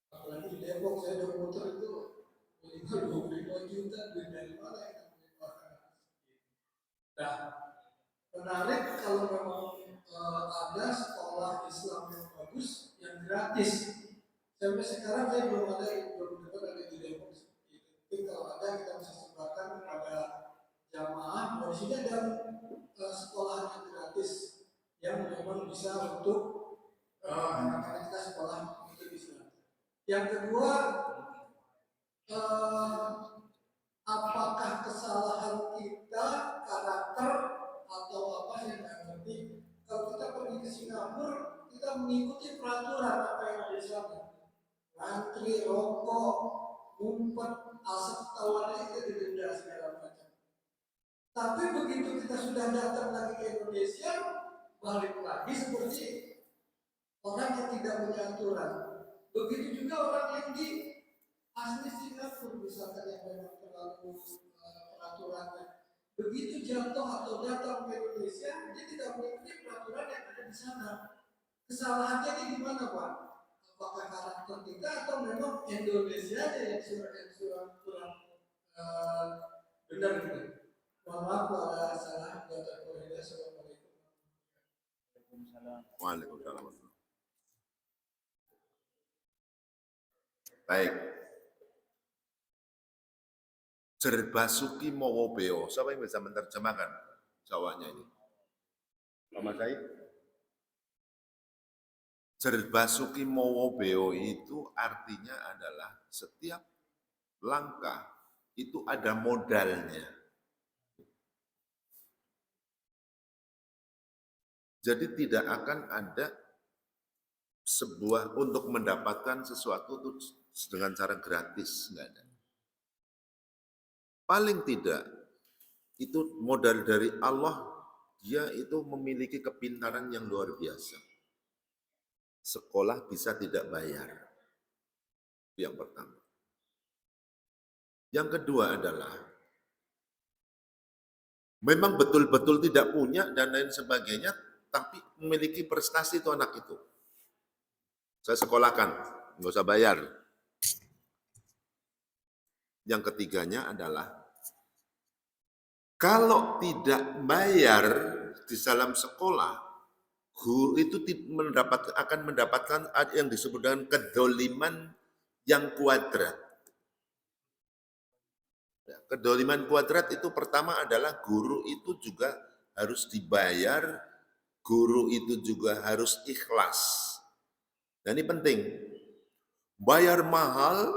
Apalagi di Depok, saya udah muter itu minimal 25 juta, duit dari mana yang akan menyekolahkan. Nah, menarik kalau memang ada sekolah Islam yang bagus, yang gratis. Sampai sekarang saya belum dengar ada di Depok seperti itu. Mungkin kalau ada kita bisa sebarkan kepada jamaah bahwa di sini ada sekolah yang gratis yang memang bisa untuk anak-anak kita sekolah untuk Islam. Yang kedua, apakah kesalahan kita karakter atau apa yang nggak ngerti? Kalau kita pergi ke Singapura, kita mengikuti peraturan apa yang ada di sana. Ngantri, rokok, ngumpet, asap tawarnya kita didenda segala macam. Tapi begitu kita sudah datang lagi ke Indonesia, balik lagi seperti orang yang tidak punya aturan. Begitu juga orang yang di asli Singapura misalkan yang memang terlalu peraturannya. Begitu jatuh atau datang ke Indonesia, dia tidak mengikuti peraturan yang ada di sana. Kesalahannya ini di mana, Pak? Apakah karakter kita atau memang Indonesia yang kurang benar gitu? Mohon maaf kalau ada salah data koreksi. Assalamualaikum. Waalaikumsalam. Baik. Jerbasuki mowo beo. Siapa yang bisa menerjemahkan Jawanya ini? Pak Said? Jerbasuki mowo beo itu artinya adalah setiap langkah itu ada modalnya. Jadi tidak akan ada sebuah untuk mendapatkan sesuatu itu dengan cara gratis, enggak ada. Paling tidak itu modal dari Allah, dia itu memiliki kepintaran yang luar biasa. Sekolah bisa tidak bayar. Yang pertama. Yang kedua adalah memang betul-betul tidak punya dan lain sebagainya, tapi memiliki prestasi itu anak itu. Saya sekolahkan, nggak usah bayar. Yang ketiganya adalah kalau tidak bayar di dalam sekolah, guru itu akan mendapatkan yang disebut dengan kedoliman yang kuadrat. Kedoliman kuadrat itu pertama adalah guru itu juga harus dibayar, guru itu juga harus ikhlas. Dan ini penting, bayar mahal,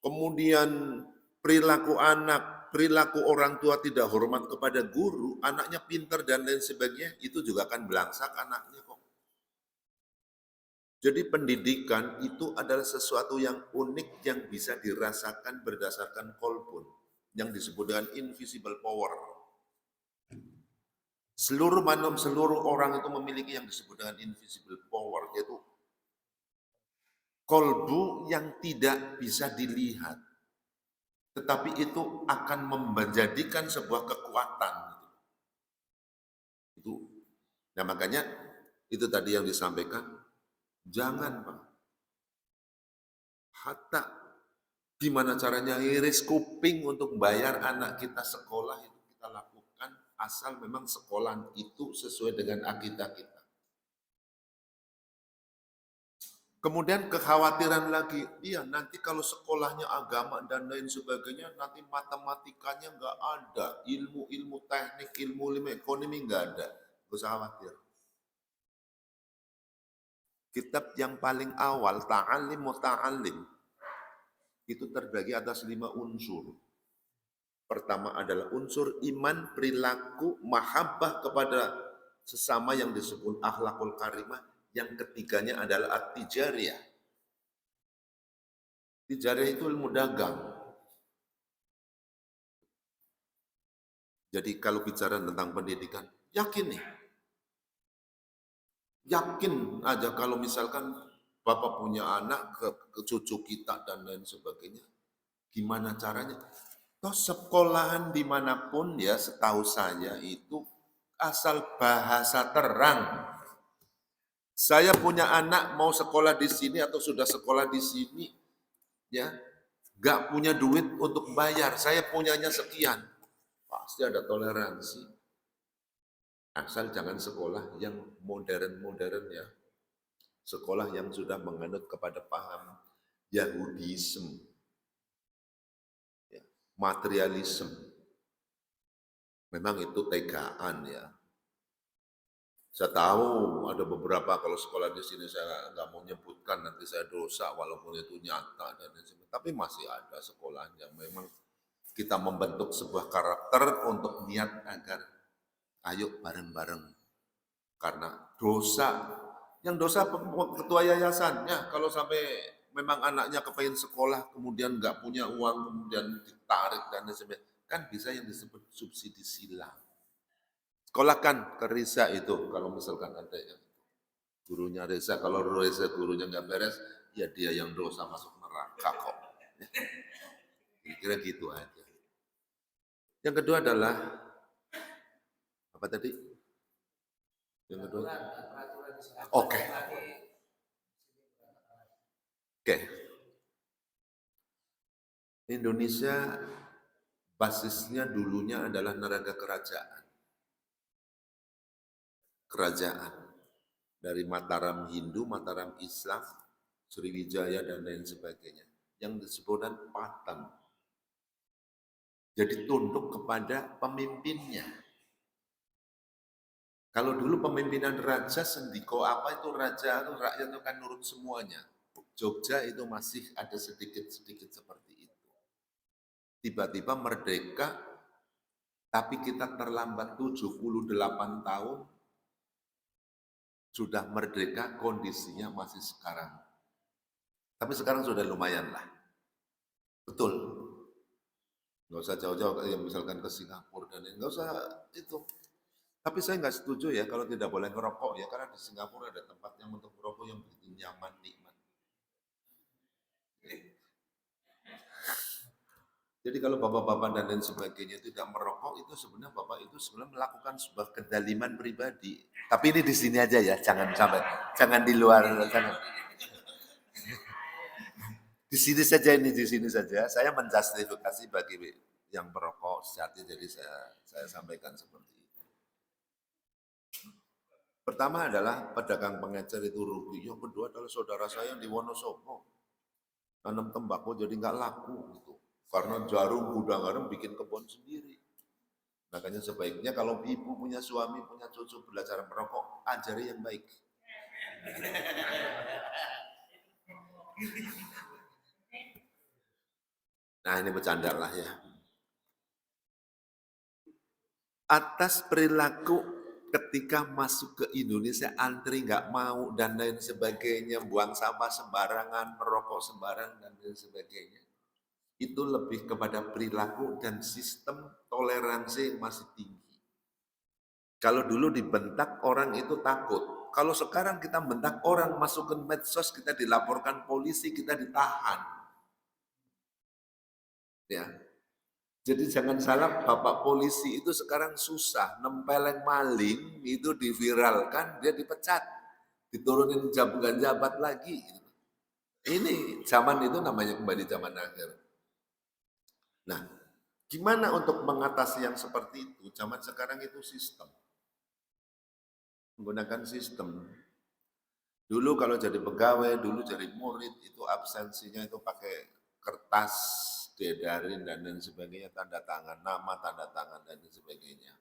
kemudian perilaku anak, perilaku orang tua tidak hormat kepada guru, anaknya pintar dan lain sebagainya, itu juga akan belangsak anaknya kok. Jadi pendidikan itu adalah sesuatu yang unik yang bisa dirasakan berdasarkan kolbun, yang disebut dengan invisible power. Seluruh orang itu memiliki yang disebut dengan invisible power, yaitu kolbu yang tidak bisa dilihat, tetapi itu akan menjadikan sebuah kekuatan. Itu, nah makanya itu tadi yang disampaikan, jangan Pak, hatta gimana caranya iris kuping untuk bayar anak kita sekolah itu kita lakukan, asal memang sekolah itu sesuai dengan akidah kita. Kemudian kekhawatiran lagi, iya nanti kalau sekolahnya agama dan lain sebagainya, nanti matematikanya nggak ada, ilmu teknik, ilmu ekonomi nggak ada, nggak usah khawatir. Kitab yang paling awal, Ta'alim Muta'alim, itu terbagi atas 5 unsur. Pertama adalah unsur iman, perilaku, mahabbah kepada sesama yang disebut akhlakul karimah. Yang ketiganya adalah at-tijariyah. Tijariyah itu ilmu dagang. Jadi kalau bicara tentang pendidikan, yakin nih. Yakin aja kalau misalkan Bapak punya anak ke cucu kita dan lain sebagainya. Gimana caranya? Toh sekolahan dimanapun ya setahu saya itu asal bahasa terang. Saya punya anak mau sekolah di sini atau sudah sekolah di sini, ya nggak punya duit untuk bayar. Saya punyanya sekian, pasti ada toleransi. Asal jangan sekolah yang modern-modern ya, sekolah yang sudah menganut kepada paham Yahudisme, ya, materialisme. Memang itu tegaan ya. Saya tahu ada beberapa kalau sekolah di sini saya nggak mau nyebutkan nanti saya dosa walaupun itu nyata dan sebagainya. Tapi masih ada sekolah yang memang kita membentuk sebuah karakter untuk niat agar ayo bareng-bareng karena dosa. Yang dosa ketua yayasannya kalau sampai memang anaknya kepengen sekolah kemudian nggak punya uang kemudian ditarik dan sebagainya kan bisa yang disebut subsidi silang. Sekolahkan ke Risa itu, kalau misalkan ada yang gurunya Risa, kalau Risa gurunya nggak beres, ya dia yang dosa masuk neraka kok. Kira-kira gitu aja. Yang kedua adalah, apa tadi? Yang kedua? Oke. Oke. Indonesia basisnya dulunya adalah negara kerajaan. Kerajaan. Dari Mataram Hindu, Mataram Islam, Sriwijaya dan lain sebagainya. Yang disebutkan Patan. Jadi tunduk kepada pemimpinnya. Kalau dulu pemimpinan raja Sendiko apa itu raja itu rakyat itu kan nurut semuanya. Jogja itu masih ada sedikit-sedikit seperti itu. Tiba-tiba merdeka, tapi kita terlambat 78 tahun, sudah merdeka kondisinya masih sekarang. Tapi sekarang sudah lumayan lah. Betul. Nggak usah jauh-jauh, ya misalkan ke Singapura dan nggak usah itu. Tapi saya nggak setuju ya kalau tidak boleh ngerokok ya, karena di Singapura ada tempat yang untuk merokok yang begitu nyaman, nikmat. Jadi kalau bapak-bapak dan lain sebagainya tidak merokok, itu sebenarnya bapak itu sebenarnya melakukan sebuah kedaliman pribadi. Tapi ini di sini aja ya, jangan sampai, jangan di luar, jangan. Di sini saja ini, di sini saja. Saya menjustifikasi bagi yang merokok sejati, jadi saya sampaikan seperti itu. Pertama adalah pedagang pengecer itu rugi. Yang kedua adalah saudara saya di Wonosobo. Tanam tembakau jadi nggak laku gitu. Karena jarum gudang garam bikin kebun sendiri. Makanya sebaiknya kalau ibu punya suami, punya cucu belajar merokok, ajari yang baik. Nah ini bercanda lah ya. Atas perilaku ketika masuk ke Indonesia antri nggak mau dan lain sebagainya, buang sampah sembarangan, merokok sembarangan dan lain sebagainya. Itu lebih kepada perilaku dan sistem toleransi yang masih tinggi. Kalau dulu dibentak orang itu takut. Kalau sekarang kita bentak orang masuk ke medsos, kita dilaporkan polisi, kita ditahan. Ya. Jadi jangan salah, Bapak polisi itu sekarang susah, nempeleng maling itu diviralkan, dia dipecat, diturunin jabat lagi. Ini zaman itu namanya kembali zaman akhir. Nah, gimana untuk mengatasi yang seperti itu? Zaman sekarang itu sistem. Menggunakan sistem. Dulu kalau jadi pegawai, dulu jadi murid, itu absensinya itu pakai kertas, diedarin dan lain sebagainya, tanda tangan, nama, tanda tangan, dan lain sebagainya.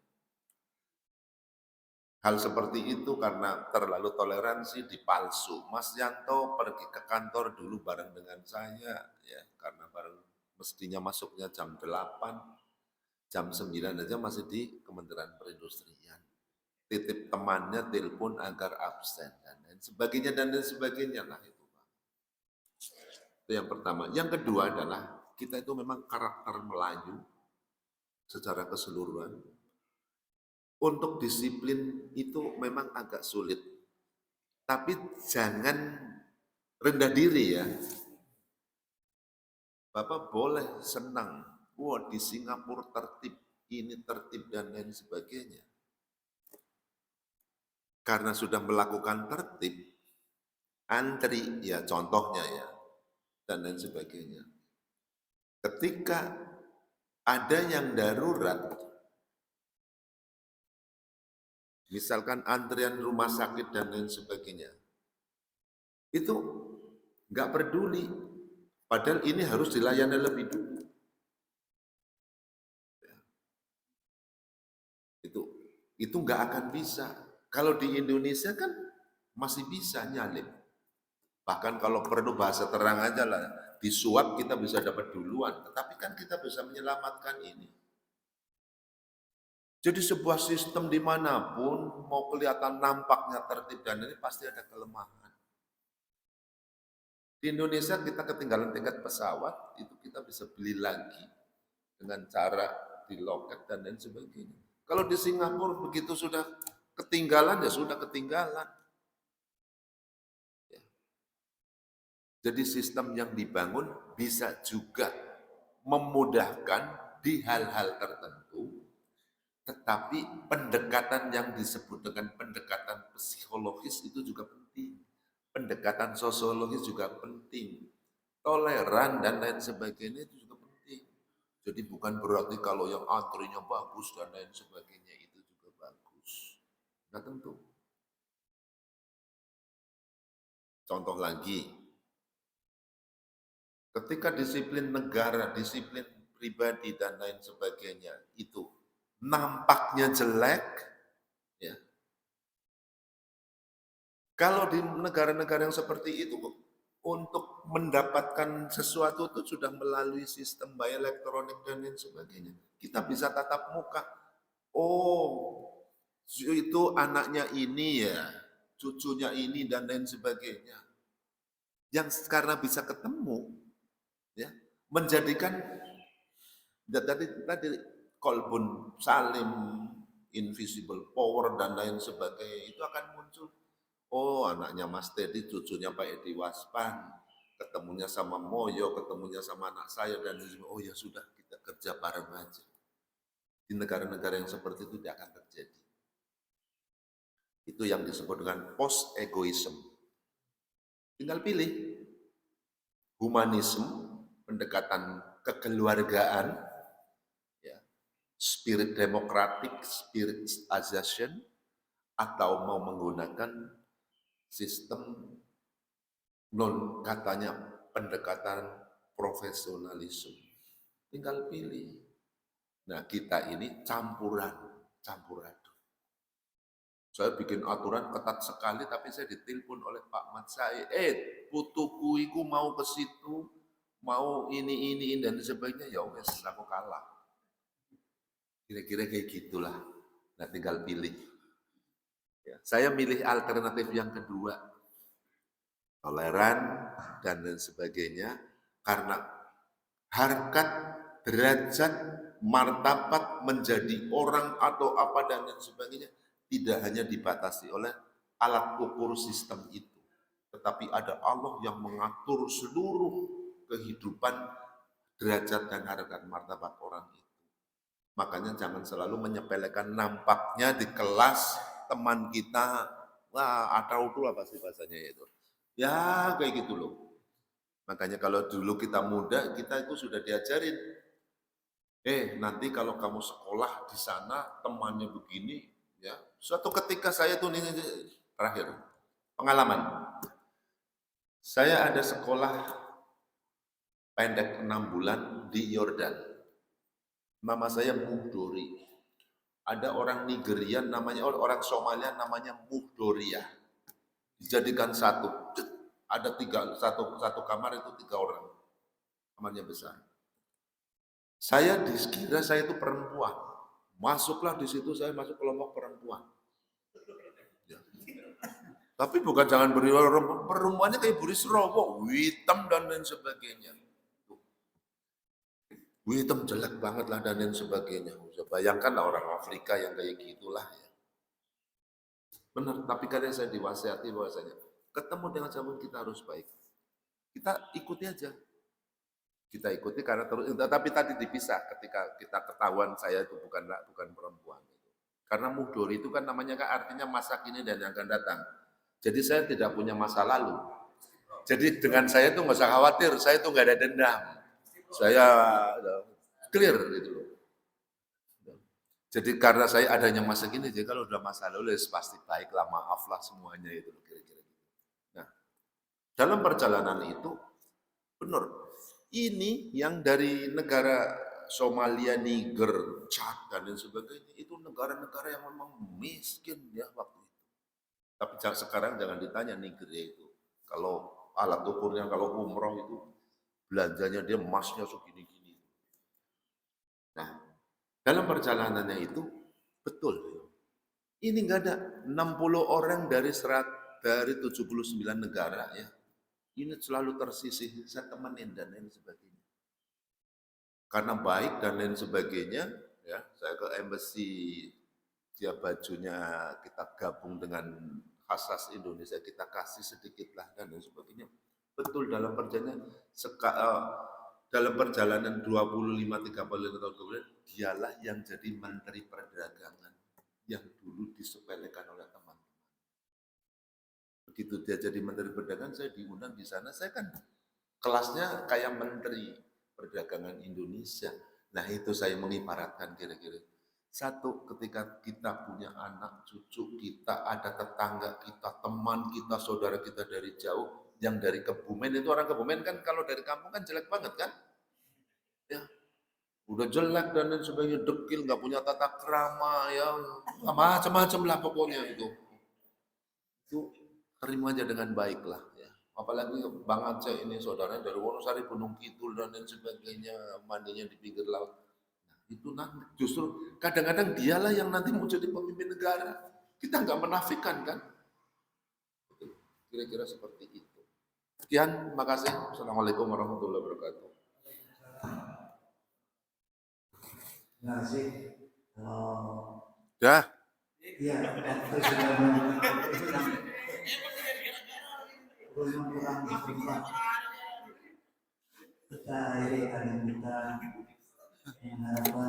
Hal seperti itu karena terlalu toleransi dipalsu. Mas Yanto pergi ke kantor dulu bareng dengan saya, ya karena bareng mestinya masuknya jam 8, jam 9 aja masih di Kementerian Perindustrian. Titip temannya telepon agar absen dan lain sebagainya dan lain sebagainya lah itu. Itu yang pertama. Yang kedua adalah kita itu memang karakter Melayu secara keseluruhan. Untuk disiplin itu memang agak sulit. Tapi jangan rendah diri ya. Bapak boleh senang, wah di Singapura tertib, ini tertib dan lain sebagainya. Karena sudah melakukan tertib, antri ya contohnya ya, dan lain sebagainya. Ketika ada yang darurat, misalkan antrian rumah sakit dan lain sebagainya, itu nggak peduli, padahal ini harus dilayani lebih dulu. Itu nggak akan bisa. Kalau di Indonesia kan masih bisa nyalip. Bahkan kalau perlu bahasa terang aja lah, disuap kita bisa dapat duluan. Tetapi kan kita bisa menyelamatkan ini. Jadi sebuah sistem dimanapun mau kelihatan nampaknya tertib dan ini pasti ada kelemahan. Di Indonesia kita ketinggalan tiket pesawat, itu kita bisa beli lagi dengan cara di loket dan lain sebagainya. Kalau di Singapura begitu sudah ketinggalan ya sudah ketinggalan. Ya. Jadi sistem yang dibangun bisa juga memudahkan di hal-hal tertentu, tetapi pendekatan yang disebut dengan pendekatan psikologis itu juga penting. Pendekatan sosiologis juga penting. Toleran dan lain sebagainya itu juga penting. Jadi bukan berarti kalau yang antrinya bagus dan lain sebagainya itu juga bagus. Nah tentu. Contoh lagi, ketika disiplin negara, disiplin pribadi dan lain sebagainya itu nampaknya jelek, ya. Kalau di negara-negara yang seperti itu untuk mendapatkan sesuatu itu sudah melalui sistem bayar elektronik dan lain sebagainya. Kita bisa tatap muka. Oh, itu anaknya ini ya, cucunya ini dan lain sebagainya. Yang karena bisa ketemu, ya, menjadikan tadi Kolbun Salim, invisible power dan lain sebagainya itu akan muncul. Oh, anaknya Mas Teddy, cucunya Pak Edi Waspan. ketemunya sama Moyo, ketemunya sama anak saya, dan oh ya sudah, kita kerja bareng aja. Di negara-negara yang seperti itu tidak akan terjadi. Itu yang disebut dengan post-egoism. Tinggal pilih. Humanisme, pendekatan kekeluargaan, ya, spirit demokratik, spirit association, atau mau menggunakan sistem non katanya pendekatan profesionalisme. Tinggal pilih. Nah, kita ini campur aduk. Saya bikin aturan ketat sekali, tapi saya ditelepon oleh Pak Mat Said. Putuku iku mau ke situ, mau ini dan sebagainya. Ya wes, aku kalah. Kira-kira kayak gitulah. Nah, tinggal pilih. Ya, saya milih alternatif yang kedua, toleran dan lain sebagainya, karena harkat, derajat, martabat menjadi orang atau apa dan lain sebagainya tidak hanya dibatasi oleh alat ukur sistem itu, tetapi ada Allah yang mengatur seluruh kehidupan, derajat dan harkat martabat orang itu. Makanya jangan selalu menyepelekan nampaknya di kelas teman kita, wah atau itu apa sih bahasanya itu. Ya kayak gitu loh. Makanya kalau dulu kita muda, kita itu sudah diajarin, nanti kalau kamu sekolah di sana temannya begini, ya. Suatu ketika saya tuh ini terakhir pengalaman. Saya ada sekolah pendek 6 bulan di Yordan. Nama saya Muhdori. Ada orang Nigeria namanya, orang Somalia namanya Muhdoria. Dijadikan satu. Ada satu kamar itu 3 orang. Kamarnya besar. Saya dikira saya itu perempuan. Masuklah di situ, saya masuk kelompok perempuan. Ya. Tapi bukan jangan perempuannya kayak Buris Rowo, hitam dan lain sebagainya. Hitam jelek banget lah dan lain sebagainya. Bayangkan lah orang Afrika yang kayak gitulah ya. Benar, tapi kadang saya diwasiati bahwasanya ketemu dengan zaman kita harus baik. Kita ikuti aja. Kita ikuti karena terus, tapi tadi dipisah ketika kita ketahuan saya itu bukan perempuan. Karena Muhdori itu kan namanya kan artinya masa kini dan yang akan datang. Jadi saya tidak punya masa lalu. Jadi dengan saya itu nggak usah khawatir, saya itu nggak ada dendam. Saya clear gitu loh. Jadi karena saya adanya masa kini, jadi kalau udah masa lalu pasti baiklah, maaflah semuanya itu kira-kira. Nah, dalam perjalanan itu benar. Ini yang dari negara Somalia, Niger, Chad, dan lain sebagainya, itu negara-negara yang memang miskin ya waktu itu. Tapi sekarang jangan ditanya Nigeria itu. Kalau alat ukurnya, kalau umroh itu, belanjanya dia emasnya segini-gini. Nah, dalam perjalanannya itu, betul. Ini enggak ada 60 orang dari 79 negara ya. Ini selalu tersisih, saya temenin dan lain sebagainya. Karena baik dan lain sebagainya, ya saya ke embassy, dia bajunya kita gabung dengan khas Indonesia, kita kasih sedikit lah dan lain sebagainya. Betul dalam perjalanan 25-30 tahun kemudian, dialah yang jadi Menteri Perdagangan yang dulu disepelekan oleh teman. Begitu dia jadi Menteri Perdagangan, saya diundang di sana. Saya kan kelasnya kayak Menteri Perdagangan Indonesia. Nah itu saya mengibaratkan kira-kira. Satu, ketika kita punya anak, cucu kita, ada tetangga kita, teman kita, saudara kita dari jauh, yang dari Kebumen, itu orang Kebumen kan kalau dari kampung kan jelek banget kan? Ya, udah jelek dan lain sebagainya, dekil, nggak punya tata krama, ya macam-macam lah pokoknya itu. Itu terima aja dengan baik lah ya. Apalagi Bang Aceh ini saudaranya dari Wonosari, Gunung Kidul dan lain sebagainya, mandinya di pinggir laut. Nah, itu nanti justru kadang-kadang dialah yang nanti mau jadi pemimpin negara. Kita nggak menafikan kan? Kira-kira seperti itu. Sekian, makasih. Assalamualaikum warahmatullahi wabarakatuh. Terima kasih. Ya. Iya, waktu sudah kurang Kita akhiri kajian kita dengan harapan